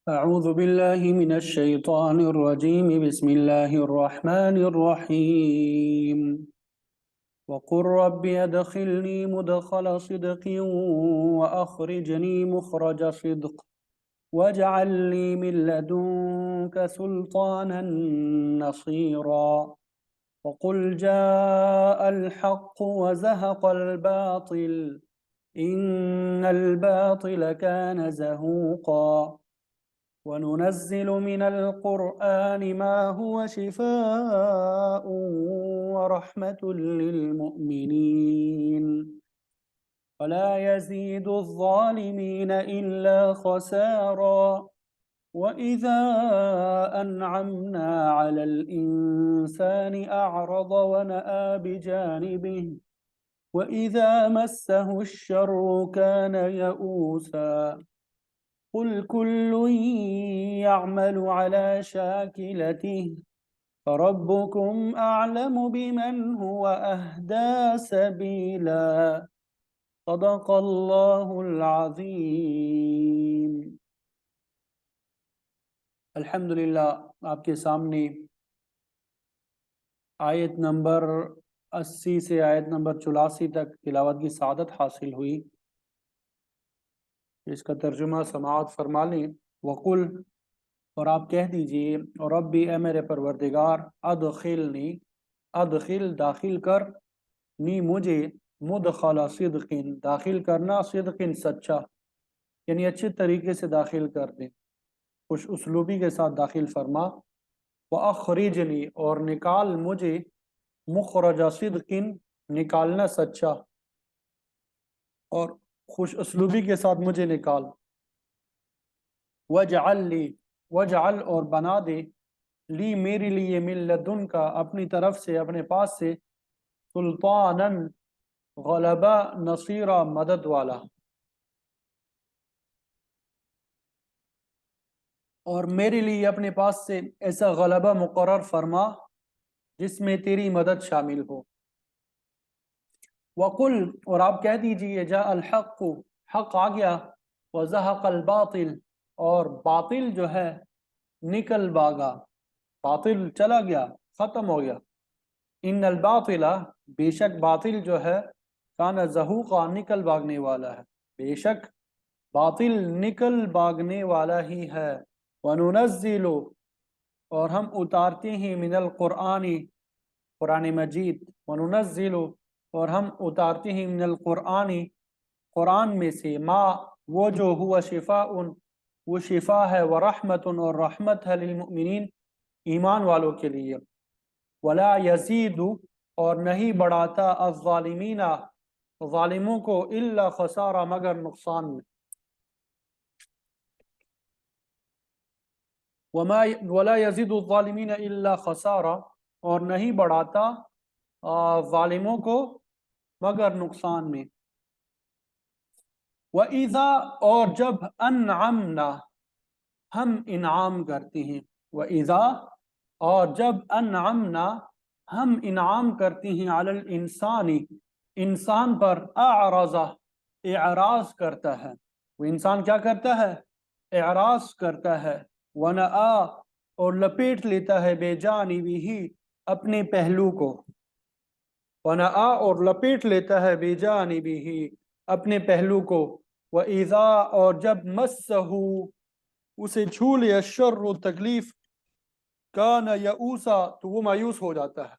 أعوذ بالله من الشيطان الرجيم بسم الله الرحمن الرحيم وقل رب أدخلني مدخل صدق وأخرجني مخرج صدق واجعل لي من لدنك سلطانا نصيرا وقل جاء الحق وزهق الباطل إن الباطل كان زهوقا وننزل من القرآن ما هو شفاء ورحمة للمؤمنين ولا يزيد الظالمين إلا خسارا وإذا أنعمنا على الإنسان أعرض ونأى بجانبه وإذا مسه الشر كان يئوسا قل كل يعمل على شاكلته فربكم أعلم بمن هو أهدى سبيلا صدق الله العظیم۔ الحمدللہ آپ کے سامنے آیت نمبر 80 سے آیت نمبر 84 تک تلاوت کی سعادت حاصل ہوئی۔ اس کا ترجمہ سماعت فرما لیں۔ وقل، اور آپ کہہ دیجئے، ربی اے میرے پروردگار، ادخلنی، ادخل داخل کر، نی مجھے، مدخل صدق داخل کرنا، صدق سچا، یعنی اچھے طریقے سے داخل کر دیں، خوش اسلوبی کے ساتھ داخل فرما، وَأَخْرِجْنِي اور نکال مجھے، مخرج صدق نکالنا سچا، اور خوش اسلوبی کے ساتھ مجھے نکال، وَاجْعَلْ لِي وَاجْعَلْ اور بنا دے، لی میرے لیے، من لدن کا اپنی طرف سے، اپنے پاس سے، سلطاناً غلبہ، نصیرہ مدد والا، اور میرے لیے اپنے پاس سے ایسا غلبہ مقرر فرما جس میں تیری مدد شامل ہو۔ وقل اور آپ کہہ دیجئے، جاء الحق حق آ گیا، وزہق الباطل اور باطل جو ہے نکل بھاگا، باطل چلا گیا، ختم ہو گیا، ان الباطل بے شک باطل جو ہے، کان زہوقا نکل بھاگنے والا ہے، بے شک باطل نکل بھاگنے والا ہی ہے، وننزل اور ہم اتارتے ہیں، من القرآن قرآن مجید، وننزل اور ہم اتارتے ہیں، من القرآن قرآن میں سے، ما وہ جو ہوا شفاء وہ شفا ہے، ورحمت اور رحمت ہے، للمؤمنین ایمان والوں کے لیے، ولا یزید اور نہیں بڑھاتا، الظالمین ظالموں کو، الا خسارہ مگر نقصان میں، ولا یزید الظالمین الا خسارہ اور نہیں بڑھاتا ظالموں کو مگر نقصان میں، وَإِذَا اور جب انعمنا ہم انعام کرتے ہیں، وَإِذَا اور جب انعمنا ہم انعام کرتے ہیں، علی الانسان انسان پر، اعرض اعراض کرتا ہے، وہ انسان کیا کرتا ہے؟ اعراض کرتا ہے، ونأى اور لپیٹ لیتا ہے، بے جانبہ اپنے پہلو کو، ونأى اور لپیٹ لیتا ہے، بے جانبہ اپنے پہلو کو، وَإِذَا اور جب مَسَّهُ اسے چھو لے، الشر تکلیف، کان یئوسا تو وہ مایوس ہو جاتا ہے،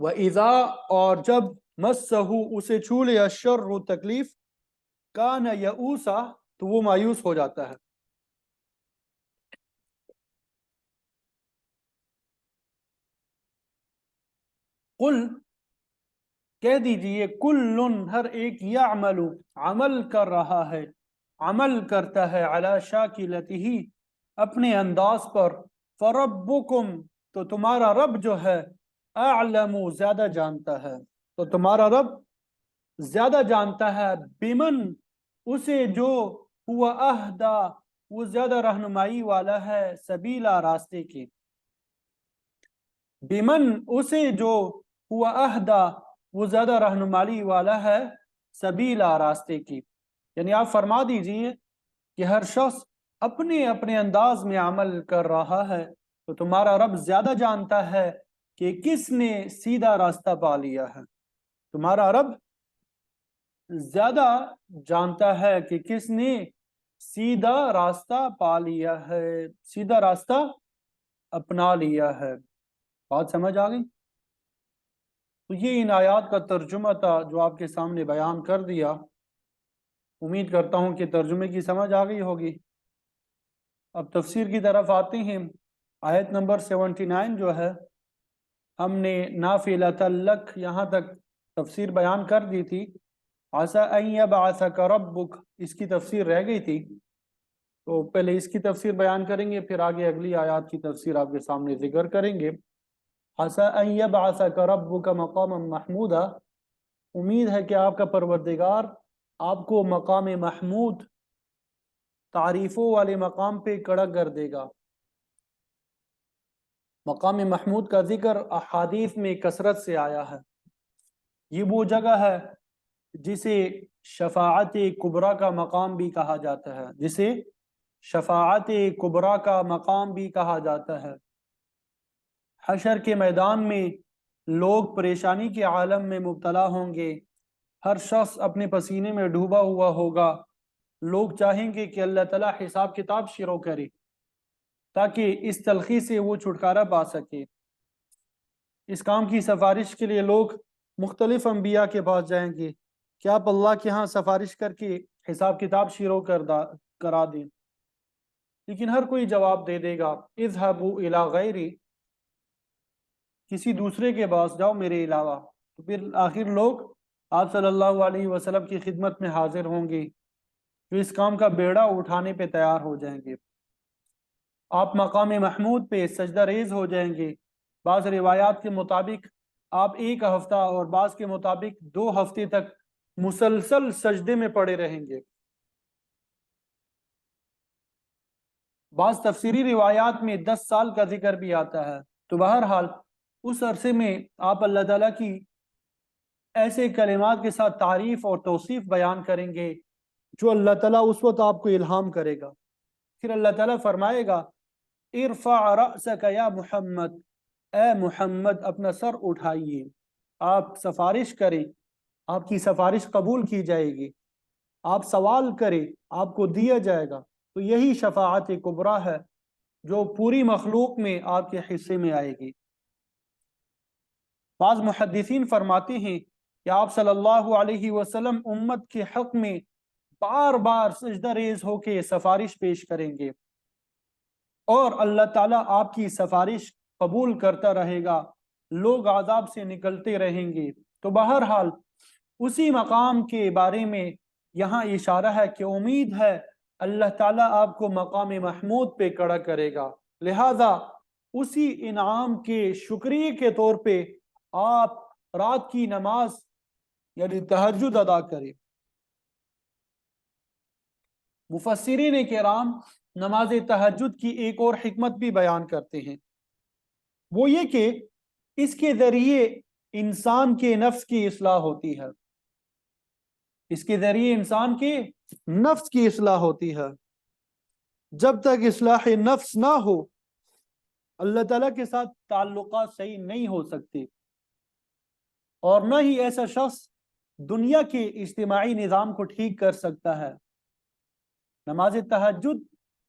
وَإِذَا اور جب مَسَّهُ اسے چھو لے، الشر تکلیف، کان یئوسا تو وہ مایوس ہو جاتا ہے، قل کہہ دیجئے، کل ہر ایک، یعمل عمل کر رہا ہے، عمل کرتا ہے، علی شاکلتہ اپنے انداز پر، فربکم تو تمہارا رب جو ہے، اعلم زیادہ جانتا ہے، تو تمہارا رب زیادہ جانتا ہے، بمن اسے جو، ہوا اہدا وہ زیادہ رہنمائی والا ہے، سبیلا راستے کی، بمن اسے جو، ہوا اہدا وہ زیادہ رہنمائی والا ہے، سبیلا راستے کی، یعنی آپ فرما دیجئے کہ ہر شخص اپنے اپنے انداز میں عمل کر رہا ہے، تو تمہارا رب زیادہ جانتا ہے کہ کس نے سیدھا راستہ پا لیا ہے۔ تمہارا رب زیادہ جانتا ہے کہ کس نے سیدھا راستہ پا لیا ہے، سیدھا راستہ اپنا لیا ہے۔ بات سمجھ آ گئی؟ تو یہ ان آیات کا ترجمہ تھا جو آپ کے سامنے بیان کر دیا۔ امید کرتا ہوں کہ ترجمے کی سمجھ آ گئی ہوگی۔ اب تفسیر کی طرف آتے ہیں۔ آیت نمبر 79 جو ہے، ہم نے نافلۃ لک یہاں تک تفسیر بیان کر دی تھی۔ عسیٰ ان یبعثک ربک، اس کی تفسیر رہ گئی تھی، تو پہلے اس کی تفسیر بیان کریں گے، پھر آگے اگلی آیات کی تفسیر آپ کے سامنے ذکر کریں گے۔ عسیٰ ان یبعثک ربک مقاما محمودا، امید ہے کہ آپ کا پروردگار آپ کو مقام محمود، تعریفوں والے مقام پہ کھڑا کر دے گا۔ مقام محمود کا ذکر احادیث میں کثرت سے آیا ہے۔ یہ وہ جگہ ہے جسے شفاعت کبریٰ کا مقام بھی کہا جاتا ہے، جسے شفاعت کبریٰ کا مقام بھی کہا جاتا ہے۔ حشر کے میدان میں لوگ پریشانی کے عالم میں مبتلا ہوں گے، ہر شخص اپنے پسینے میں ڈوبا ہوا ہوگا۔ لوگ چاہیں گے کہ اللہ تعالیٰ حساب کتاب شروع کرے تاکہ اس تلخی سے وہ چھٹکارا پا سکے۔ اس کام کی سفارش کے لیے لوگ مختلف انبیاء کے پاس جائیں گے کہ آپ اللہ کے ہاں سفارش کر کے حساب کتاب شروع کرا دیں، لیکن ہر کوئی جواب دے دے گا اذهبوا الی غیری، کسی دوسرے کے پاس جاؤ میرے علاوہ۔ تو پھر آخر لوگ آپ صلی اللہ علیہ وسلم کی خدمت میں حاضر ہوں گے، جو اس کام کا بیڑا اٹھانے پہ تیار ہو جائیں گے۔ آپ مقام محمود پہ سجدہ ریز ہو جائیں گے۔ بعض روایات کے مطابق آپ 1 ہفتہ اور بعض کے مطابق 2 ہفتے تک مسلسل سجدے میں پڑے رہیں گے۔ بعض تفسیری روایات میں 10 سال کا ذکر بھی آتا ہے۔ تو بہرحال اس عرصے میں آپ اللہ تعالیٰ کی ایسے کلمات کے ساتھ تعریف اور توصیف بیان کریں گے جو اللہ تعالیٰ اس وقت آپ کو الہام کرے گا۔ پھر اللہ تعالیٰ فرمائے گا ارفع رأسک یا محمد، اے محمد اپنا سر اٹھائیے، آپ سفارش کریں، آپ کی سفارش قبول کی جائے گی، آپ سوال کریں، آپ کو دیا جائے گا۔ تو یہی شفاعت کبریٰ ہے جو پوری مخلوق میں آپ کے حصے میں آئے گی۔ بعض محدثین فرماتے ہیں کہ آپ صلی اللہ علیہ وسلم امت کے حق میں بار بار سجدہ ریز ہو کے سفارش پیش کریں گے، اور اللہ تعالیٰ آپ کی سفارش قبول کرتا رہے گا، لوگ عذاب سے نکلتے رہیں گے۔ تو بہرحال اسی مقام کے بارے میں یہاں اشارہ ہے کہ امید ہے اللہ تعالیٰ آپ کو مقام محمود پہ کھڑا کرے گا، لہذا اسی انعام کے شکریہ کے طور پہ آپ رات کی نماز یعنی تہجد ادا کریں۔ مفسرین کرام نماز تہجد کی ایک اور حکمت بھی بیان کرتے ہیں، وہ یہ کہ اس کے ذریعے انسان کے نفس کی اصلاح ہوتی ہے، اس کے ذریعے انسان کے نفس کی اصلاح ہوتی ہے۔ جب تک اصلاح نفس نہ ہو اللہ تعالیٰ کے ساتھ تعلقات صحیح نہیں ہو سکتے، اور نہ ہی ایسا شخص دنیا کے اجتماعی نظام کو ٹھیک کر سکتا ہے۔ نماز تہجد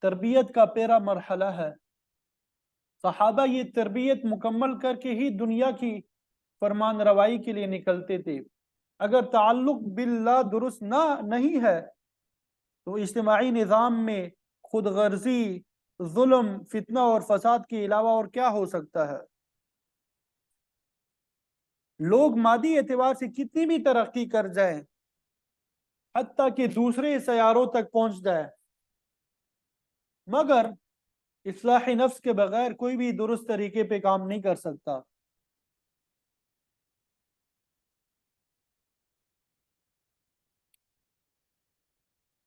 تربیت کا پہلا مرحلہ ہے۔ صحابہ یہ تربیت مکمل کر کے ہی دنیا کی فرمان روائی کے لیے نکلتے تھے۔ اگر تعلق باللہ درست نہیں ہے تو اجتماعی نظام میں خود غرضی، ظلم، فتنہ اور فساد کے علاوہ اور کیا ہو سکتا ہے؟ لوگ مادی اعتبار سے کتنی بھی ترقی کر جائیں، حتیٰ کہ دوسرے سیاروں تک پہنچ جائے، مگر اصلاح نفس کے بغیر کوئی بھی درست طریقے پہ کام نہیں کر سکتا۔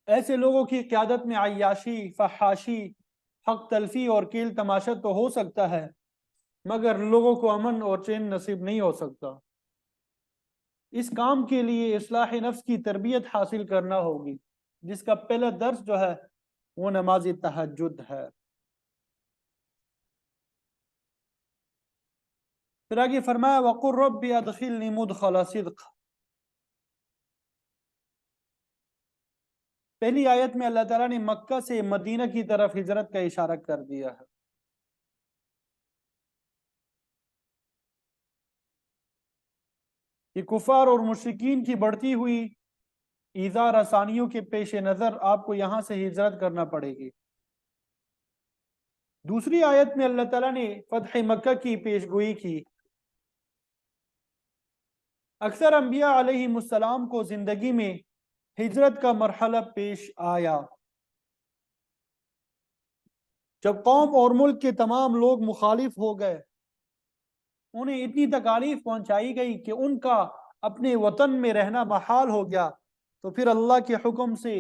ایسے لوگوں کی قیادت میں عیاشی، فحاشی، حق تلفی اور کیل تماشا تو ہو سکتا ہے، مگر لوگوں کو امن اور چین نصیب نہیں ہو سکتا۔ اس کام کے لیے اصلاح نفس کی تربیت حاصل کرنا ہوگی۔ جس کا پہلا درس جو ہے وہ نماز تہجد ہے۔ پھر آگے فرمایا وَقُلْ رَبِّ أَدْخِلْنِي مُدْخَلَ صِدْقٍ۔ پہلی آیت میں اللہ تعالیٰ نے مکہ سے مدینہ کی طرف ہجرت کا اشارہ کر دیا ہے۔ کہ کفار اور مشرکین کی بڑھتی ہوئی ایذا رسانیوں کے پیش نظر آپ کو یہاں سے ہجرت کرنا پڑے گی۔ دوسری آیت میں اللہ تعالیٰ نے فتح مکہ کی پیش گوئی کی۔ اکثر انبیاء علیہ السلام کو زندگی میں ہجرت کا مرحلہ پیش آیا، جب قوم اور ملک کے تمام لوگ مخالف ہو گئے، انہیں اتنی تکالیف پہنچائی گئی کہ ان کا اپنے وطن میں رہنا محال ہو گیا، تو پھر اللہ کے حکم سے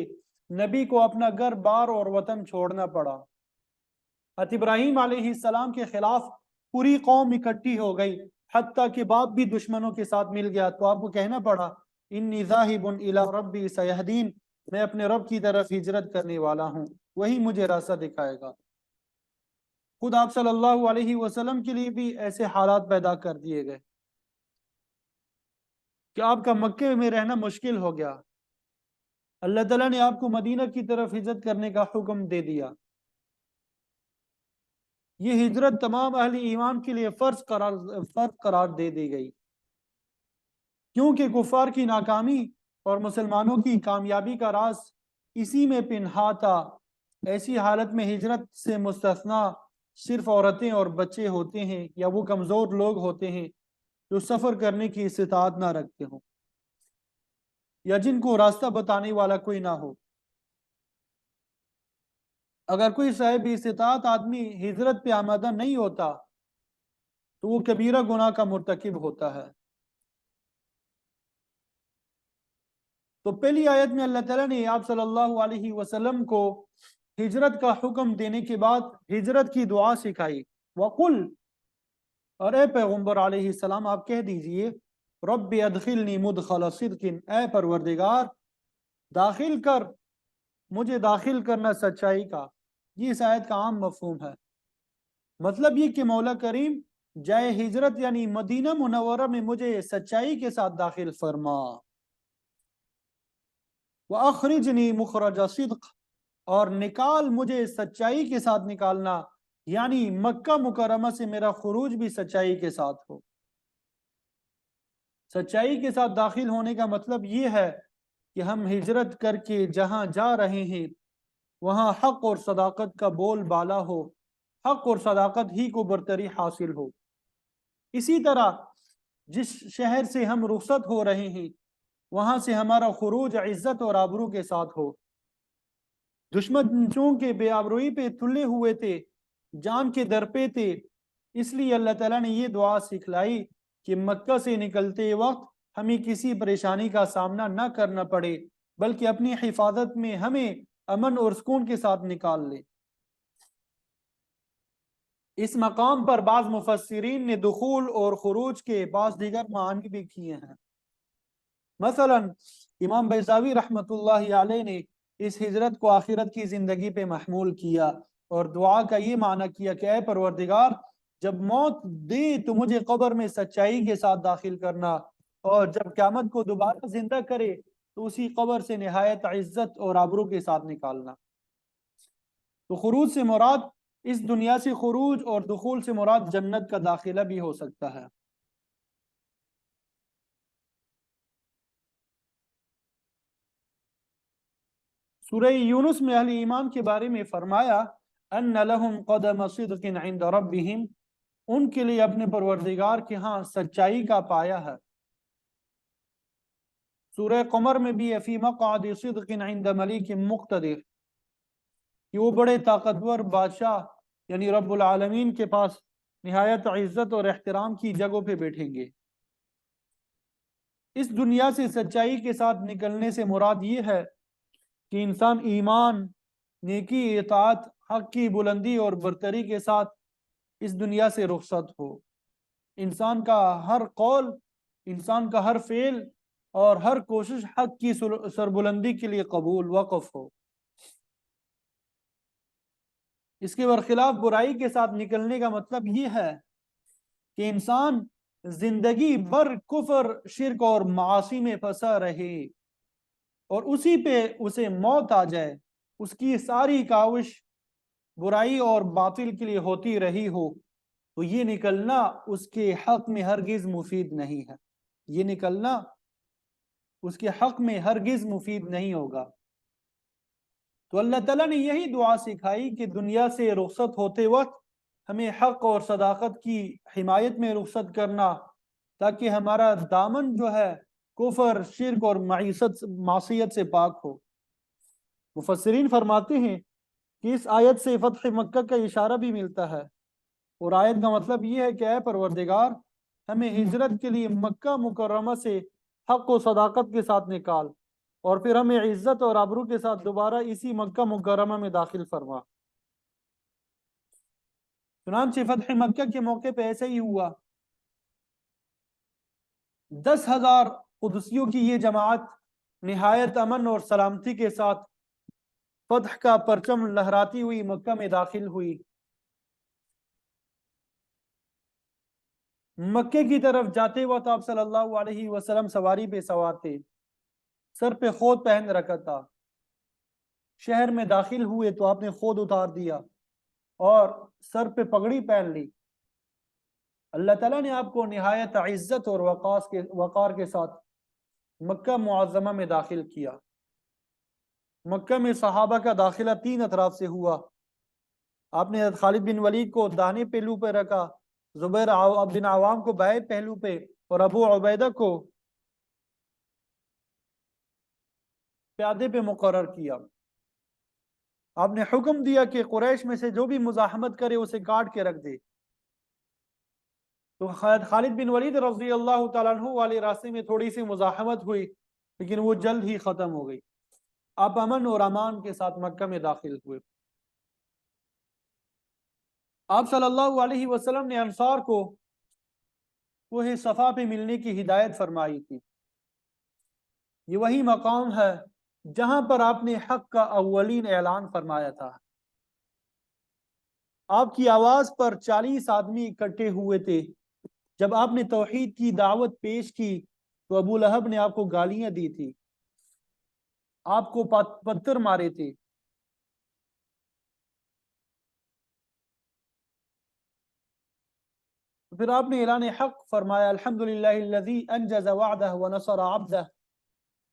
نبی کو اپنا گھر بار اور وطن چھوڑنا پڑا۔ حضرت ابراہیم علیہ السلام کے خلاف پوری قوم اکٹھی ہو گئی، حتیٰ کہ باپ بھی دشمنوں کے ساتھ مل گیا، تو آپ کو کہنا پڑا انی ذاہب الی ربی سیہدین، میں اپنے رب کی طرف ہجرت کرنے والا ہوں، وہی مجھے راستہ دکھائے گا۔ خود آپ صلی اللہ علیہ وسلم کے لیے بھی ایسے حالات پیدا کر دیے گئے کہ آپ کا مکے میں رہنا مشکل ہو گیا۔ اللہ تعالیٰ نے آپ کو مدینہ کی طرف ہجرت کرنے کا حکم دے دیا۔ یہ ہجرت تمام اہل ایمان کے لیے فرض قرار دے دی گئی، کیونکہ کفار کی ناکامی اور مسلمانوں کی کامیابی کا راز اسی میں پنہا تھا۔ ایسی حالت میں ہجرت سے مستثنا صرف عورتیں اور بچے ہوتے ہیں، یا وہ کمزور لوگ ہوتے ہیں جو سفر کرنے کی استطاعت نہ رکھتے ہوں، یا جن کو راستہ بتانے والا کوئی نہ ہو۔ اگر کوئی صاحب استطاعت آدمی ہجرت پہ آمادہ نہیں ہوتا تو وہ کبیرہ گناہ کا مرتکب ہوتا ہے۔ تو پہلی آیت میں اللہ تعالیٰ نے آپ صلی اللہ علیہ وسلم کو ہجرت کا حکم دینے کے بعد ہجرت کی دعا سکھائی۔ وَقُلْ، اور اے پیغمبر علیہ السلام آپ کہہ دیجئے رب ادخلنی مدخل صدق، اے پروردگار داخل کر مجھے داخل کرنا سچائی کا۔ یہ اس آیت کا عام مفہوم ہے، مطلب یہ کہ مولا کریم جائے ہجرت یعنی مدینہ منورہ میں مجھے سچائی کے ساتھ داخل فرما۔ وَأَخْرِجْنِي مُخْرَجَ صِدْقٍ، اور نکال مجھے سچائی کے ساتھ نکالنا، یعنی مکہ مکرمہ سے میرا خروج بھی سچائی کے ساتھ ہو۔ سچائی کے ساتھ داخل ہونے کا مطلب یہ ہے کہ ہم ہجرت کر کے جہاں جا رہے ہیں وہاں حق اور صداقت کا بول بالا ہو، حق اور صداقت ہی کو برتری حاصل ہو۔ اسی طرح جس شہر سے ہم رخصت ہو رہے ہیں وہاں سے ہمارا خروج عزت اور آبرو کے ساتھ ہو۔ دشمن چونکہ بے آبروئی پہ تلے ہوئے تھے، جان کے در پہ تھے، اس لیے اللہ تعالیٰ نے یہ دعا سکھلائی کہ مکہ سے نکلتے وقت ہمیں کسی پریشانی کا سامنا نہ کرنا پڑے، بلکہ اپنی حفاظت میں ہمیں امن اور سکون کے ساتھ نکال لے۔ اس مقام پر بعض مفسرین نے دخول اور خروج کے بعض دیگر معنی بھی کیے ہیں۔ مثلا امام بیضاوی رحمۃ اللہ علیہ نے اس ہجرت کو آخرت کی زندگی پہ محمول کیا اور دعا کا یہ معنی کیا کہ اے پروردگار جب موت دے تو مجھے قبر میں سچائی کے ساتھ داخل کرنا، اور جب قیامت کو دوبارہ زندہ کرے تو اسی قبر سے نہایت عزت اور آبرو کے ساتھ نکالنا۔ تو خروج سے مراد اس دنیا سے خروج اور دخول سے مراد جنت کا داخلہ بھی ہو سکتا ہے۔ سورہ یونس میں اہل ایمان کے بارے میں فرمایا ان لہم قدم صدق عند ربہم، ان کے لیے اپنے پروردگار کے ہاں سچائی کا پایا ہے۔ سورہ قمر میں بھی فی مقعد صدق عند ملیک مقتدر، کہ وہ بڑے طاقتور بادشاہ یعنی رب العالمین کے پاس نہایت عزت اور احترام کی جگہوں پہ بیٹھیں گے۔ اس دنیا سے سچائی کے ساتھ نکلنے سے مراد یہ ہے کہ انسان ایمان، نیکی، اطاعت، حق کی بلندی اور برتری کے ساتھ اس دنیا سے رخصت ہو۔ انسان کا ہر قول، انسان کا ہر فعل اور ہر کوشش حق کی سربلندی کے لیے قبول وقف ہو۔ اس کے برخلاف برائی کے ساتھ نکلنے کا مطلب یہ ہے کہ انسان زندگی بھر کفر، شرک اور معاصی میں پھنسا رہے اور اسی پہ اسے موت آ جائے، اس کی ساری کاوش برائی اور باطل کے لیے ہوتی رہی ہو، تو یہ نکلنا اس کے حق میں ہرگز مفید نہیں ہے، یہ نکلنا اس کے حق میں ہرگز مفید نہیں ہوگا۔ تو اللہ تعالیٰ نے یہی دعا سکھائی کہ دنیا سے رخصت ہوتے وقت ہمیں حق اور صداقت کی حمایت میں رخصت کرنا، تاکہ ہمارا دامن جو ہے کفر، شرک اور معصیت سے پاک ہو۔ مفسرین فرماتے ہیں کہ اس آیت سے فتح مکہ کا اشارہ بھی ملتا ہے، اور آیت کا مطلب یہ ہے کہ اے پروردگار، ہمیں ہجرت کے لیے مکہ مکرمہ سے حق و صداقت کے ساتھ نکال، اور پھر ہمیں عزت اور آبرو کے ساتھ دوبارہ اسی مکہ مکرمہ میں داخل فرما۔ چنانچہ فتح مکہ کے موقع پہ ایسے ہی ہوا، 10,000 قدسیوں کی یہ جماعت نہایت امن اور سلامتی کے ساتھ فتح کا پرچم لہراتی ہوئی مکہ میں داخل ہوئی۔ مکے کی طرف جاتے وقت آپ صلی اللہ علیہ وسلم سواری پہ سوار تھے، سر پہ خود پہن رکھا تھا۔ شہر میں داخل ہوئے تو آپ نے خود اتار دیا اور سر پہ پگڑی پہن لی۔ اللہ تعالیٰ نے آپ کو نہایت عزت اور وقار کے ساتھ مکہ معظمہ میں داخل کیا۔ مکہ میں صحابہ کا داخلہ 3 اطراف سے ہوا۔ آپ نے حضرت خالد بن ولید کو داہنے پہلو پہ رکھا، زبیر بن عوام کو بائیں پہلو پہ، اور ابو عبیدہ کو پیادے پہ مقرر کیا۔ آپ نے حکم دیا کہ قریش میں سے جو بھی مزاحمت کرے اسے کاٹ کے رکھ دے۔ تو خالد بن ولید رضی اللہ تعالیٰ عنہ والے راستے میں تھوڑی سی مزاحمت ہوئی، لیکن وہ جلد ہی ختم ہو گئی۔ آپ امن اور امان کے ساتھ مکہ میں داخل ہوئے۔ آپ صلی اللہ علیہ وسلم نے انصار کو کوہ صفا پہ ملنے کی ہدایت فرمائی تھی۔ یہ وہی مقام ہے جہاں پر آپ نے حق کا اولین اعلان فرمایا تھا۔ آپ کی آواز پر 40 آدمی اکٹھے ہوئے تھے۔ جب آپ نے توحید کی دعوت پیش کی تو ابو لہب نے آپ کو گالیاں دی تھی، آپ کو پتھر مارے تھے۔ پھر آپ نے اعلان حق فرمایا، الحمدللہ الذی انجز وعدہ ونصر عبدہ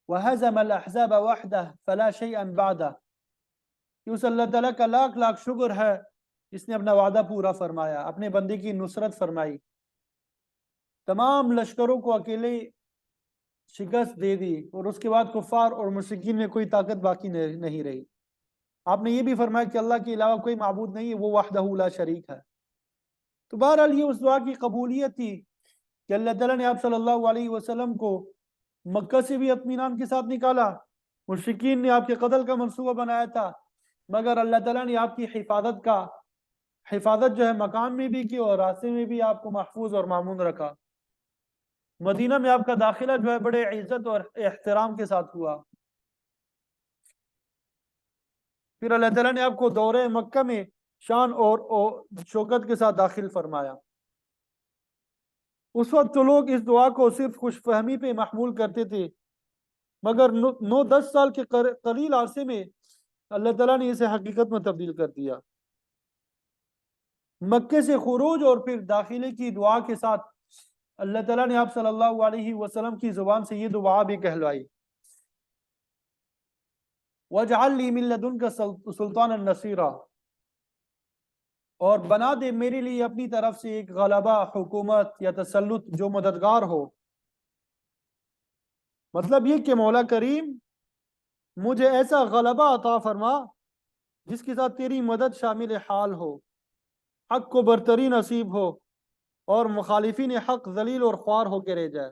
وہزم الاحزاب وحدہ فلا شیئا بعدہ، کہ اس اللہ تعالیٰ کا لاکھ لاکھ شکر ہے جس نے اپنا وعدہ پورا فرمایا، اپنے بندے کی نصرت فرمائی، تمام لشکروں کو اکیلے شکست دے دی، اور اس کے بعد کفار اور مشرکین میں کوئی طاقت باقی نہیں رہی۔ آپ نے یہ بھی فرمایا کہ اللہ کے علاوہ کوئی معبود نہیں ہے، وہ وحدہ لا شریک ہے۔ تو بہرحال یہ اس دعا کی قبولیت تھی کہ اللہ تعالیٰ نے آپ صلی اللہ علیہ وسلم کو مکہ سے بھی اطمینان کے ساتھ نکالا۔ مشرکین نے آپ کے قتل کا منصوبہ بنایا تھا، مگر اللہ تعالیٰ نے آپ کی حفاظت جو ہے مکان میں بھی کی اور راستے میں بھی آپ کو محفوظ اور مامون رکھا۔ مدینہ میں آپ کا داخلہ جو ہے بڑے عزت اور احترام کے ساتھ ہوا۔ پھر اللہ تعالیٰ نے آپ کو دورہ مکہ میں شان اور شوکت کے ساتھ داخل فرمایا۔ اس وقت تو لوگ اس دعا کو صرف خوش فہمی پہ محمول کرتے تھے، مگر 9-10 سال کے قلیل عرصے میں اللہ تعالیٰ نے اسے حقیقت میں تبدیل کر دیا۔ مکے سے خروج اور پھر داخلے کی دعا کے ساتھ اللہ تعالیٰ نے آپ صلی اللہ علیہ وسلم کی زبان سے یہ دعا بھی کہلوائی، وَاجْعَلْ لِي مِن لَّدُنْكَ سُلْطَانًا نَصِيرًا، اور بنا دے میرے لیے اپنی طرف سے ایک غلبہ، حکومت یا تسلط جو مددگار ہو۔ مطلب یہ کہ مولا کریم مجھے ایسا غلبہ عطا فرما جس کے ساتھ تیری مدد شامل حال ہو، حق کو برتری نصیب ہو، اور مخالفین حق ذلیل اور خوار ہو کے رہ جائے۔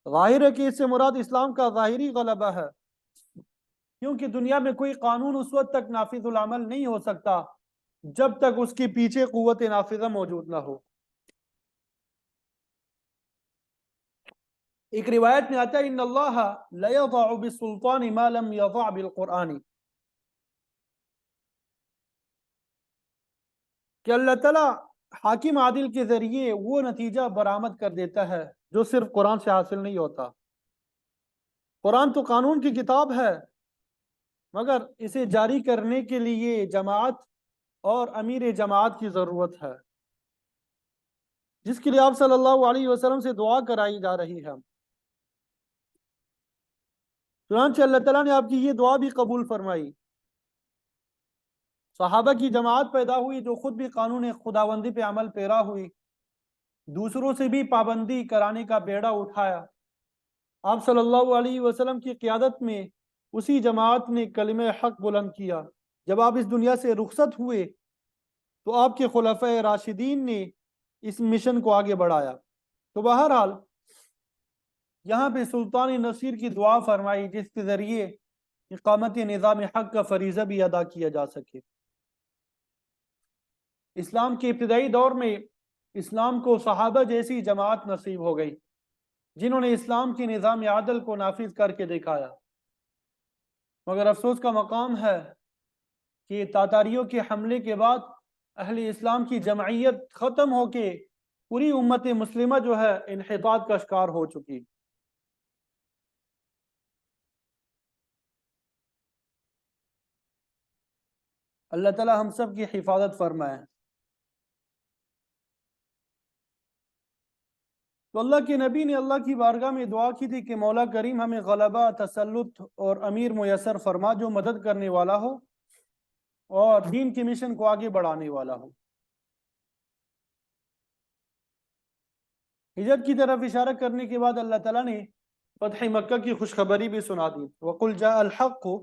ظاہر ہے کہ اس سے مراد اسلام کا ظاہری غلبہ ہے، کیونکہ دنیا میں کوئی قانون اس وقت تک نافذ العمل نہیں ہو سکتا جب تک اس کے پیچھے قوت نافذہ موجود نہ ہو۔ ایک روایت میں آتا ہے ان اللہ لیضع بالسلطان ما لم یضع بالقرآن، کہ اللہ تعالیٰ حاکم عادل کے ذریعے وہ نتیجہ برآمد کر دیتا ہے جو صرف قرآن سے حاصل نہیں ہوتا۔ قرآن تو قانون کی کتاب ہے، مگر اسے جاری کرنے کے لیے جماعت اور امیر جماعت کی ضرورت ہے، جس کے لیے آپ صلی اللہ علیہ وسلم سے دعا کرائی جا رہی ہے۔ چنانچہ اللہ تعالیٰ نے آپ کی یہ دعا بھی قبول فرمائی۔ صحابہ کی جماعت پیدا ہوئی جو خود بھی قانون خداوندی پہ عمل پیرا ہوئی، دوسروں سے بھی پابندی کرانے کا بیڑا اٹھایا۔ آپ صلی اللہ علیہ وسلم کی قیادت میں اسی جماعت نے کلمہ حق بلند کیا۔ جب آپ اس دنیا سے رخصت ہوئے تو آپ کے خلفۂ راشدین نے اس مشن کو آگے بڑھایا۔ تو بہرحال یہاں پہ سلطان نصیر کی دعا فرمائی جس کے ذریعے اقامت نظام حق کا فریضہ بھی ادا کیا جا سکے۔ اسلام کے ابتدائی دور میں اسلام کو صحابہ جیسی جماعت نصیب ہو گئی جنہوں نے اسلام کے نظام عادل کو نافذ کر کے دکھایا، مگر افسوس کا مقام ہے کہ تاتاریوں کے حملے کے بعد اہل اسلام کی جمعیت ختم ہو کے پوری امت مسلمہ جو ہے انحطاط کا شکار ہو چکی۔ اللہ تعالی ہم سب کی حفاظت فرمائے۔ تو اللہ کے نبی نے اللہ کی بارگاہ میں دعا کی تھی کہ مولا کریم ہمیں غلبہ، تسلط اور امیر میسر فرما جو مدد کرنے والا ہو اور دین کے مشن کو آگے بڑھانے والا ہو۔ ہجرت کی طرف اشارہ کرنے کے بعد اللہ تعالیٰ نے فتح مکہ کی خوشخبری بھی سنا دی۔ وَقُلْ جَاءَ الْحَقُّ،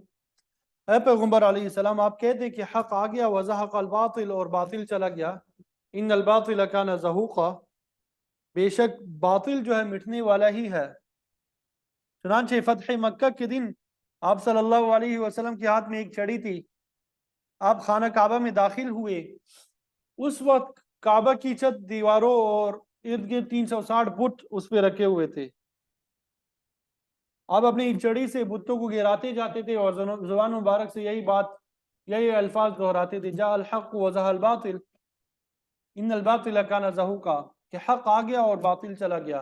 اے پیغمبر علیہ السلام آپ کہہ دیں کہ حق آ گیا، وَزَحَقَ الْبَاطِلُ اور باطل چلا گیا، إِنَّ الْبَاطِلَ كَانَ زَهُوقًا بے شک باطل جو ہے مٹنے والا ہی ہے۔ چنانچہ فتح مکہ کے دن آپ صلی اللہ علیہ وسلم کے ہاتھ میں ایک چھڑی تھی، آپ خانہ کعبہ میں داخل ہوئے، اس وقت کعبہ کی چھت، دیواروں اور ارد گرد 360 بت اس پہ رکھے ہوئے تھے۔ آپ اپنی چڑی سے بتوں کو گراتے جاتے تھے اور زبان مبارک سے یہی الفاظ دہراتے تھے، جاء الحق وزهق الباطل ان الباطل کان زہوقا، کہ حق آ گیا اور باطل چلا گیا،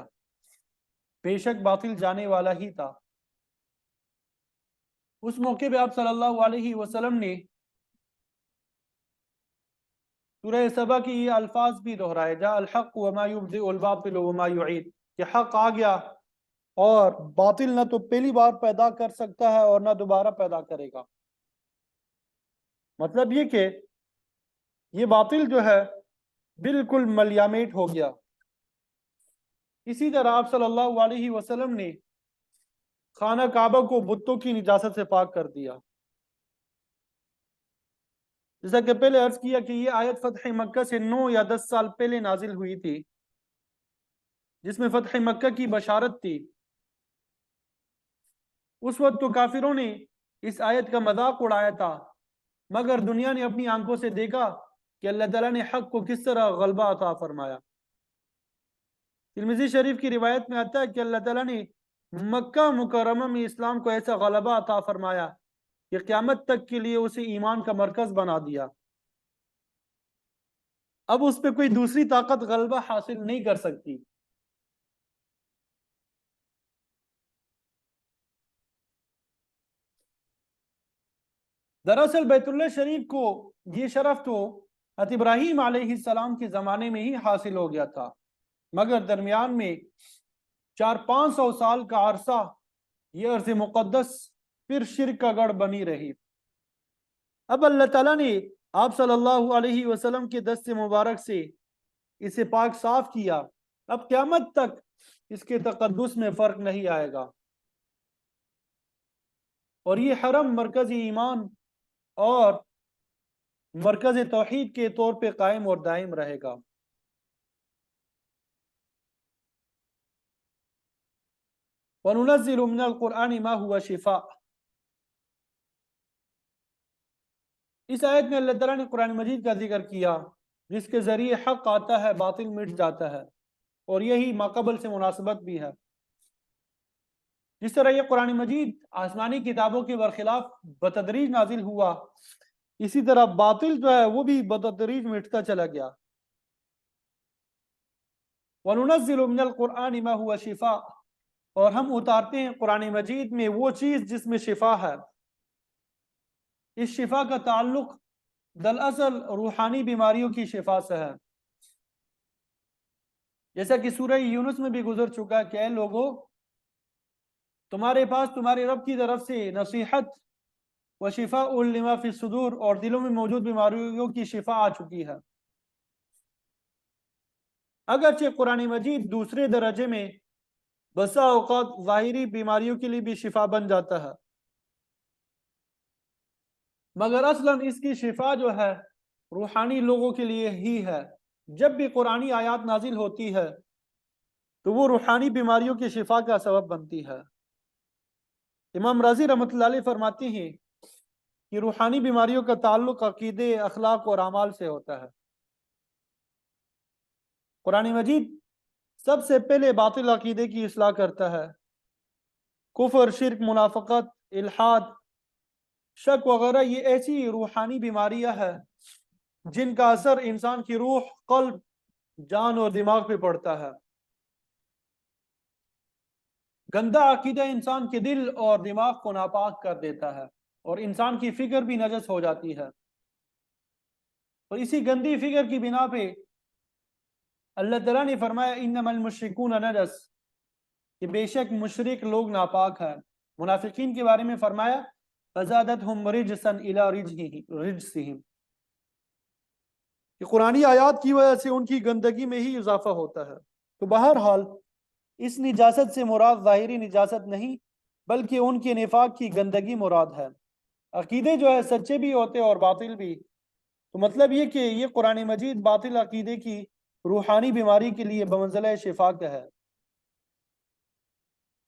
بے شک باطل جانے والا ہی تھا۔ اس موقع پہ آپ صلی اللہ علیہ وسلم نے سورہ سبا کی یہ الفاظ بھی دہرائے، جاء الحق وما یبدئ الباطل وما یعید، کہ حق آ گیا اور باطل نہ تو پہلی بار پیدا کر سکتا ہے اور نہ دوبارہ پیدا کرے گا۔ مطلب یہ کہ یہ باطل جو ہے بالکل ملیامیٹ ہو گیا۔ اسی طرح آپ صلی اللہ علیہ وسلم نے خانہ کعبہ کو بتوں کی نجاست سے پاک کر دیا۔ جیسا کہ پہلے عرض کیا کہ یہ آیت فتح مکہ سے 9 یا 10 سال پہلے نازل ہوئی تھی، جس میں فتح مکہ کی بشارت تھی۔ اس وقت تو کافروں نے اس آیت کا مذاق اڑایا تھا، مگر دنیا نے اپنی آنکھوں سے دیکھا کہ اللہ تعالیٰ نے حق کو کس طرح غلبہ عطا فرمایا۔ ترمذی شریف کی روایت میں آتا ہے کہ اللہ تعالیٰ نے مکہ مکرمہ میں اسلام کو ایسا غلبہ عطا فرمایا کہ قیامت تک کے لیے اسے ایمان کا مرکز بنا دیا۔ اب اس پہ کوئی دوسری طاقت غلبہ حاصل نہیں کر سکتی۔ دراصل بیت اللہ شریف کو یہ شرف تو حضرت ابراہیم علیہ السلام کے زمانے میں ہی حاصل ہو گیا تھا، مگر درمیان میں 400-500 سال کا عرصہ یہ ارض مقدس پھر شرک کا گڑھ بنی رہی۔ اب اللہ تعالیٰ نے آپ صلی اللہ علیہ وسلم کے دست مبارک سے اسے پاک صاف کیا، اب قیامت تک اس کے تقدس میں فرق نہیں آئے گا، اور یہ حرم مرکز ایمان اور مرکز توحید کے طور پہ قائم اور دائم رہے گا۔ وَنُنَزِّلُ مِنَ الْقُرْآنِ مَا هُوَ شِفَاء، اس آیت میں اللہ تعالیٰ نے قرآن مجید کا ذکر کیا جس کے ذریعے حق آتا ہے، باطل مٹ جاتا ہے، اور یہی ماقبل سے مناسبت بھی ہے۔ جس طرح یہ قرآن مجید آسمانی کتابوں کے برخلاف بتدریج نازل ہوا، اسی طرح باطل جو ہے وہ بھی بتدریج مٹتا چلا گیا۔ وَنُنَزِّلُ مِنَ الْقُرْآنِ مَا هُوَ شِفَاء، اور ہم اتارتے ہیں قرآن مجید میں وہ چیز جس میں شفا ہے۔ اس شفا کا تعلق دراصل روحانی بیماریوں کی شفا سے ہے، جیسا کہ سورہ یونس میں بھی گزر چکا ہے کہ اے لوگو، تمہارے پاس تمہارے رب کی طرف سے نصیحت و شفاء لما فی الصدور، اور دلوں میں موجود بیماریوں کی شفا آ چکی ہے۔ اگرچہ قرآن مجید دوسرے درجے میں بسا اوقات ظاہری بیماریوں کے لیے بھی شفا بن جاتا ہے، مگر اصلاً اس کی شفا جو ہے روحانی لوگوں کے لیے ہی ہے۔ جب بھی قرآنی آیات نازل ہوتی ہے تو وہ روحانی بیماریوں کی شفا کا سبب بنتی ہے۔ امام رازی رحمۃ اللہ علیہ فرماتے ہیں کہ روحانی بیماریوں کا تعلق عقیدے، اخلاق اور اعمال سے ہوتا ہے۔ قرآن مجید سب سے پہلے باطل عقیدے کی اصلاح کرتا ہے۔ کفر، شرک، منافقت، الحاد، شک وغیرہ یہ ایسی روحانی بیماریاں ہیں جن کا اثر انسان کی روح، قلب، جان اور دماغ پہ پڑتا ہے۔ گندا عقیدہ انسان کے دل اور دماغ کو ناپاک کر دیتا ہے اور انسان کی فکر بھی نجس ہو جاتی ہے، اور اسی گندی فکر کی بنا پہ اللہ تعالیٰ نے فرمایا انما المشرکون نجس، کہ بے شک مشرک لوگ ناپاک ہیں۔ منافقین کے بارے میں فرمایا فزادتہم رجسا الی رجسہم، کہ قرآنی آیات کی وجہ سے ان کی گندگی میں ہی اضافہ ہوتا ہے۔ تو بہرحال اس نجاست سے مراد ظاہری نجاست نہیں بلکہ ان کے نفاق کی گندگی مراد ہے۔ عقیدے جو ہے سچے بھی ہوتے اور باطل بھی، تو مطلب یہ کہ یہ قرآن مجید باطل عقیدے کی روحانی بیماری کے لیے بمنزلہ شفا کا ہے۔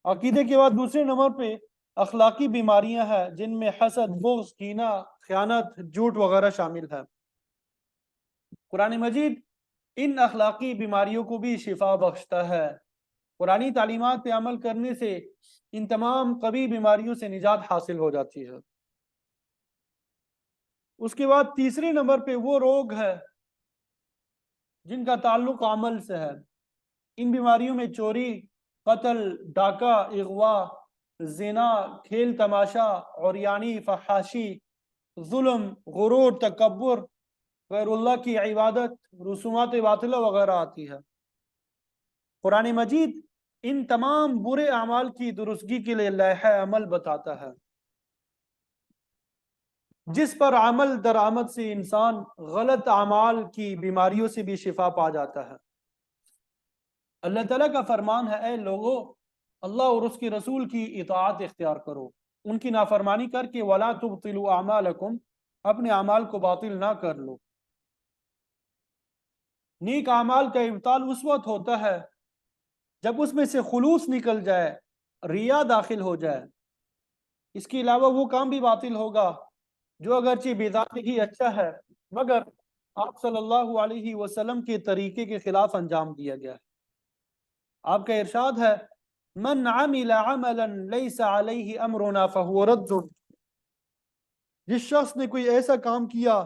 عقیدے کے بعد دوسرے نمبر پہ اخلاقی بیماریاں ہیں جن میں حسد، بغض، کینہ، خیانت، جھوٹ وغیرہ شامل ہے۔ قرآن مجید ان اخلاقی بیماریوں کو بھی شفا بخشتا ہے۔ قرآنی تعلیمات پہ عمل کرنے سے ان تمام قبیح بیماریوں سے نجات حاصل ہو جاتی ہے۔ اس کے بعد تیسرے نمبر پہ وہ روگ ہے جن کا تعلق عمل سے ہے۔ ان بیماریوں میں چوری، قتل، ڈاکہ، اغوا، زنا، کھیل تماشا، عریانی، فحاشی، ظلم، غرور، تکبر، غیر اللہ کی عبادت، رسومات باطلہ وغیرہ آتی ہے۔ قرآن مجید ان تمام برے اعمال کی درستگی کے لیے لائحہ عمل بتاتا ہے، جس پر عمل درآمد سے انسان غلط اعمال کی بیماریوں سے بھی شفا پا جاتا ہے۔ اللہ تعالیٰ کا فرمان ہے اے لوگو، اللہ اور اس کے رسول کی اطاعت اختیار کرو، ان کی نافرمانی کر کے وَلَا تُبْطِلُوا أَعْمَالَكُمْ، اپنے اعمال کو باطل نہ کر لو۔ نیک اعمال کا ابطال اس وقت ہوتا ہے جب اس میں سے خلوص نکل جائے، ریا داخل ہو جائے۔ اس کے علاوہ وہ کام بھی باطل ہوگا جو اگرچہ بذات ہی اچھا ہے مگر آپ صلی اللہ علیہ وسلم کے طریقے کے خلاف انجام دیا گیا ہے۔ آپ کا ارشاد ہے من عمل عملا لیس علیہ امرنا فہو رد، جس شخص نے کوئی ایسا کام کیا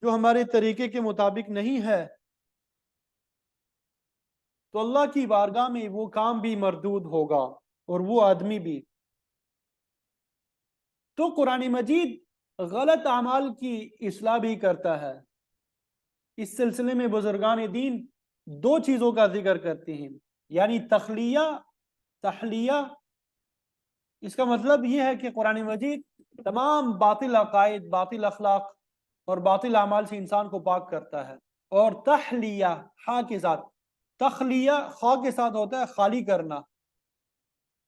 جو ہمارے طریقے کے مطابق نہیں ہے تو اللہ کی بارگاہ میں وہ کام بھی مردود ہوگا اور وہ آدمی بھی۔ تو قرآن مجید غلط اعمال کی اصلاح بھی کرتا ہے۔ اس سلسلے میں بزرگان دین دو چیزوں کا ذکر کرتے ہیں، یعنی تخلیہ، تحلیہ۔ اس کا مطلب یہ ہے کہ قرآن مجید تمام باطل عقائد، باطل اخلاق اور باطل اعمال سے انسان کو پاک کرتا ہے۔ اور تحلیہ، ہاں کے ساتھ، تخلیہ خا کے ساتھ ہوتا ہے خالی کرنا،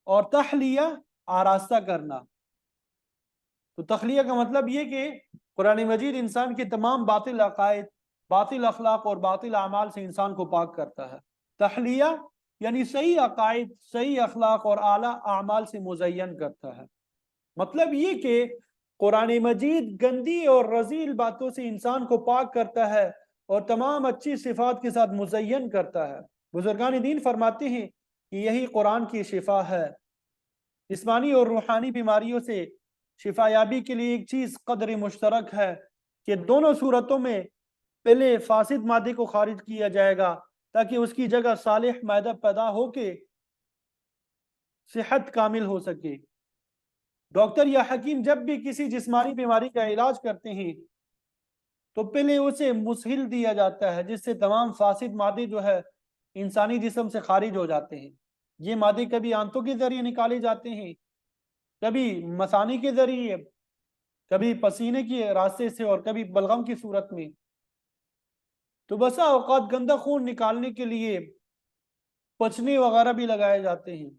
اور تحلیہ آراستہ کرنا۔ تو تخلیہ کا مطلب یہ کہ قرآن مجید انسان کے تمام باطل عقائد، باطل اخلاق اور باطل اعمال سے انسان کو پاک کرتا ہے۔ تحلیہ یعنی صحیح عقائد، صحیح اخلاق اور اعلیٰ اعمال سے مزین کرتا ہے۔ مطلب یہ کہ قرآن مجید گندی اور رذیل باتوں سے انسان کو پاک کرتا ہے اور تمام اچھی صفات کے ساتھ مزین کرتا ہے۔ بزرگان دین فرماتے ہیں کہ یہی قرآن کی شفا ہے۔ جسمانی اور روحانی بیماریوں سے شفا یابی کے لیے ایک چیز قدر مشترک ہے کہ دونوں صورتوں میں پہلے فاسد مادے کو خارج کیا جائے گا تاکہ اس کی جگہ صالح مادہ پیدا ہو کے صحت کامل ہو سکے۔ ڈاکٹر یا حکیم جب بھی کسی جسمانی بیماری کا علاج کرتے ہیں تو پہلے اسے مسہل دیا جاتا ہے جس سے تمام فاسد مادے جو ہے انسانی جسم سے خارج ہو جاتے ہیں۔ یہ مادے کبھی آنتوں کے ذریعے نکالے جاتے ہیں، کبھی مثانی کے ذریعے، کبھی پسینے کے راستے سے اور کبھی بلغم کی صورت میں۔ تو بسا اوقات گندا خون نکالنے کے لیے پچنے وغیرہ بھی لگائے جاتے ہیں۔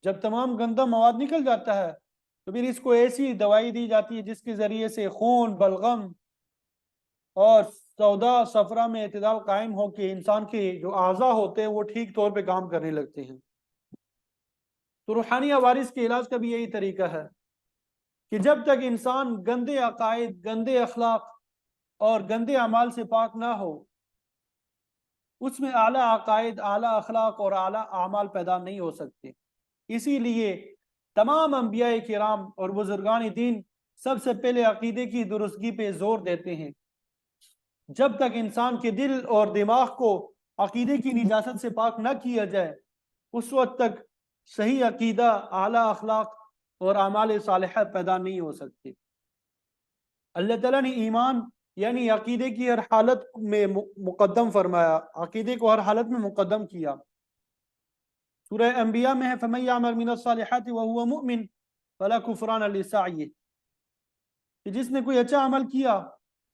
جب تمام گندا مواد نکل جاتا ہے تو پھر اس کو ایسی دوائی دی جاتی ہے جس کے ذریعے سے خون، بلغم اور سودا صفرا میں اعتدال قائم ہو کے انسان کے جو اعضاء ہوتے ہیں وہ ٹھیک طور پہ کام کرنے لگتے ہیں۔ تو روحانی عوارض کے علاج کا بھی یہی طریقہ ہے کہ جب تک انسان گندے عقائد، گندے اخلاق اور گندے اعمال سے پاک نہ ہو، اس میں اعلیٰ عقائد، اعلیٰ اخلاق اور اعلیٰ اعمال پیدا نہیں ہو سکتے۔ اسی لیے تمام انبیاء کرام اور بزرگان دین سب سے پہلے عقیدے کی درستگی پہ زور دیتے ہیں۔ جب تک انسان کے دل اور دماغ کو عقیدے کی نجاست سے پاک نہ کیا جائے اس وقت تک صحیح عقیدہ، اعلیٰ اخلاق اور اعمال صالحہ پیدا نہیں ہو سکتے۔ اللہ تعالیٰ نے ایمان یعنی عقیدے کی ہر حالت میں مقدم فرمایا، عقیدے کو ہر حالت میں مقدم کیا۔ سورہ انبیاء میں ہے فَمَن يَعْمَلْ مِنَ الصَّالِحَاتِ وَهُوَ مُؤْمِنٌ فَلَا كُفْرَانَ لِسَعْيِهِ، کہ جس نے کوئی اچھا عمل کیا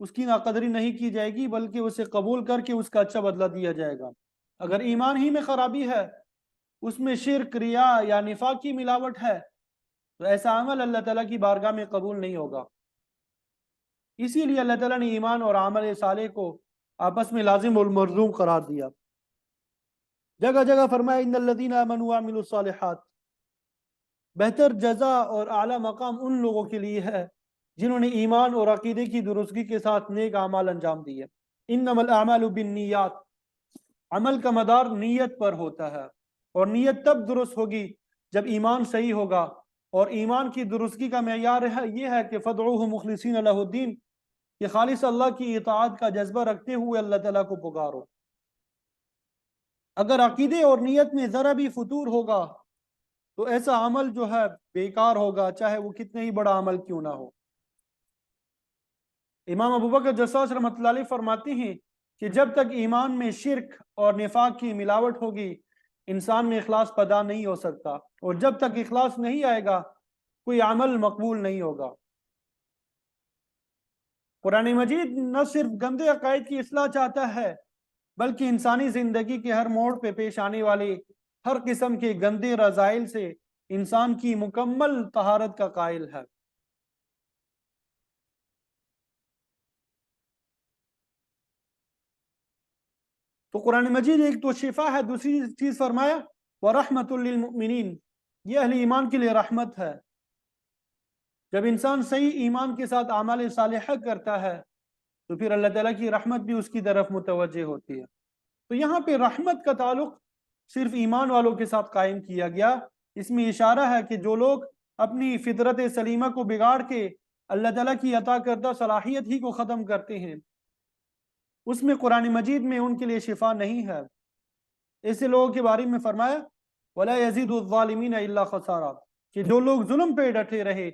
اس کی ناقدری نہیں کی جائے گی بلکہ اسے قبول کر کے اس کا اچھا بدلہ دیا جائے گا۔ اگر ایمان ہی میں خرابی ہے، اس میں شرک، ریا یا نفاق کی ملاوٹ ہے تو ایسا عمل اللہ تعالیٰ کی بارگاہ میں قبول نہیں ہوگا۔ اسی لیے اللہ تعالیٰ نے ایمان اور عمل صالح کو آپس میں لازم اور ملزوم قرار دیا۔ جگہ جگہ فرمایا ان الذین آمنوا وعملوا الصالحات، بہتر جزا اور اعلیٰ مقام ان لوگوں کے لیے ہے جنہوں نے ایمان اور عقیدے کی درستگی کے ساتھ نیک اعمال انجام دیے۔ انما الاعمال بالنیات، عمل کا مدار نیت پر ہوتا ہے، اور نیت تب درست ہوگی جب ایمان صحیح ہوگا، اور ایمان کی درستگی کا معیار یہ ہے کہ فدعوہ مخلصین لہ الدین، کہ خالص اللہ کی اطاعت کا جذبہ رکھتے ہوئے اللہ تعالیٰ کو پکارو۔ اگر عقیدے اور نیت میں ذرا بھی فتور ہوگا تو ایسا عمل جو ہے بیکار ہوگا، چاہے وہ کتنے ہی بڑا عمل کیوں نہ ہو۔ امام ابوبکر جساس رحمۃ اللہ علیہ فرماتے ہیں کہ جب تک ایمان میں شرک اور نفاق کی ملاوٹ ہوگی انسان میں اخلاص پیدا نہیں ہو سکتا، اور جب تک اخلاص نہیں آئے گا کوئی عمل مقبول نہیں ہوگا۔ قرآن مجید نہ صرف گندے عقائد کی اصلاح چاہتا ہے بلکہ انسانی زندگی کے ہر موڑ پہ پیش آنے والے ہر قسم کے گندے رذائل سے انسان کی مکمل طہارت کا قائل ہے۔ تو قرآن مجید ایک تو شفا ہے، دوسری چیز فرمایا وَرَحْمَةٌ لِّلْمُؤْمِنِينَ، یہ اہل ایمان کے لیے رحمت ہے۔ جب انسان صحیح ایمان کے ساتھ اعمال صالحہ کرتا ہے تو پھر اللہ تعالیٰ کی رحمت بھی اس کی طرف متوجہ ہوتی ہے۔ تو یہاں پہ رحمت کا تعلق صرف ایمان والوں کے ساتھ قائم کیا گیا۔ اس میں اشارہ ہے کہ جو لوگ اپنی فطرت سلیمہ کو بگاڑ کے اللہ تعالیٰ کی عطا کردہ صلاحیت ہی کو ختم کرتے ہیں، اس میں قرآن مجید میں ان کے لیے شفا نہیں ہے۔ ایسے لوگوں کے بارے میں فرمایا وَلَا يَزِيدُ الظَّالِمِينَ إِلَّا خَسَارًا، کہ جو لوگ ظلم پہ ڈٹے رہے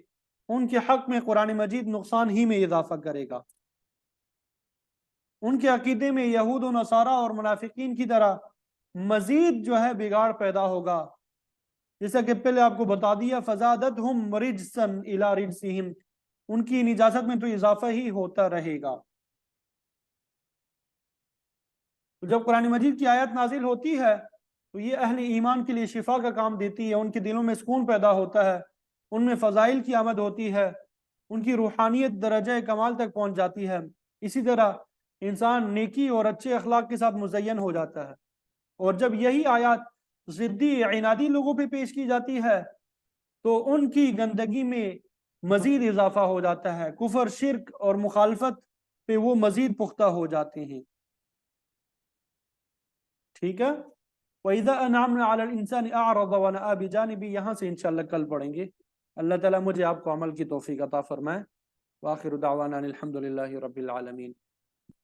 ان کے حق میں قرآن مجید نقصان ہی میں اضافہ کرے گا۔ ان کے عقیدے میں یہود و نصارہ اور منافقین کی طرح مزید جو ہے بگاڑ پیدا ہوگا، جیسا کہ پہلے آپ کو بتا دیا فَزَادَتْهُمْ رِجْسًا إِلَىٰ رِجْسِهِمْ، ان کی نجاست میں تو اضافہ ہی ہوتا رہے گا۔ تو جب قرآن مجید کی آیت نازل ہوتی ہے تو یہ اہل ایمان کے لیے شفا کا کام دیتی ہے، ان کے دلوں میں سکون پیدا ہوتا ہے، ان میں فضائل کی آمد ہوتی ہے، ان کی روحانیت درجہ کمال تک پہنچ جاتی ہے۔ اسی طرح انسان نیکی اور اچھے اخلاق کے ساتھ مزین ہو جاتا ہے، اور جب یہی آیات ضدی عنادی لوگوں پہ پیش کی جاتی ہے تو ان کی گندگی میں مزید اضافہ ہو جاتا ہے، کفر، شرک اور مخالفت پہ وہ مزید پختہ ہو جاتے ہیں۔ ٹھیک ہے؟ وَإِذَا أَنْعَمْنَا عَلَى الْإِنسَانِ أَعْرَضَ وَنَأَى بِجَانِبِهِ، یہاں سے انشاءاللہ کل پڑھیں گے۔ اللہ تعالیٰ مجھے آپ کو عمل کی توفیق عطا فرمائے۔ وآخر دعوانا الحمد للہ رب العالمین۔